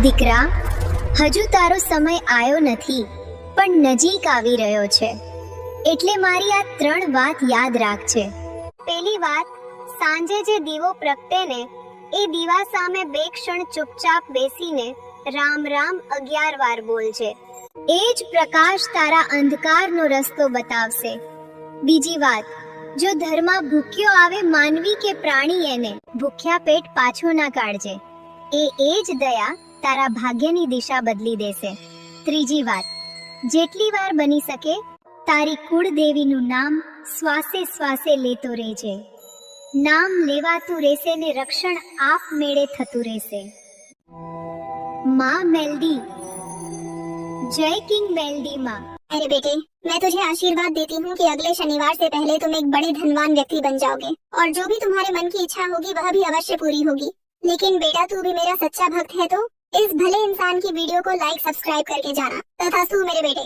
દીકરા, હજુ તારો સમય આવ્યો નથી, પણ નજીક આવી રહ્યો છે. એટલે મારી આ 3 વાત યાદ રાખજે. પહેલી વાત, સાંજે જે દીવો પ્રગટે ને એ દીવા સામે 2 ક્ષણ ચૂપચાપ બેસીને રામ રામ 11 વાર બોલજે. એ જ પ્રકાશ તારા અંધકારનો રસ્તો બતાવશે. બીજી વાત, જો ધરમાં ભૂખ્યો આવે માનવી કે પ્રાણી, એને ભૂખ્યા પેટ પાછો ના કાઢજે. એ જ દયા તારા ભાગ્યની દિશા બદલી દેશે. ત્રીજી વાત, જેટલી વાર બની શકે તારી કુળદેવીનું નામ શ્વાસે શ્વાસે લેતો રહેજે. નામ લેવાતું રહેશે ને રક્ષણ આપમેળે થતું રહેશે. माँ मेलडी, जय किंग मेलडी माँ. अरे बेटे, मैं तुझे आशीर्वाद देती हूँ कि अगले शनिवार से पहले तुम एक बड़े धनवान व्यक्ति बन जाओगे और जो भी तुम्हारे मन की इच्छा होगी वह भी अवश्य पूरी होगी. लेकिन बेटा, तू भी मेरा सच्चा भक्त है तो इस भले इंसान की वीडियो को लाइक सब्सक्राइब करके जाना. तथास्तु मेरे बेटे.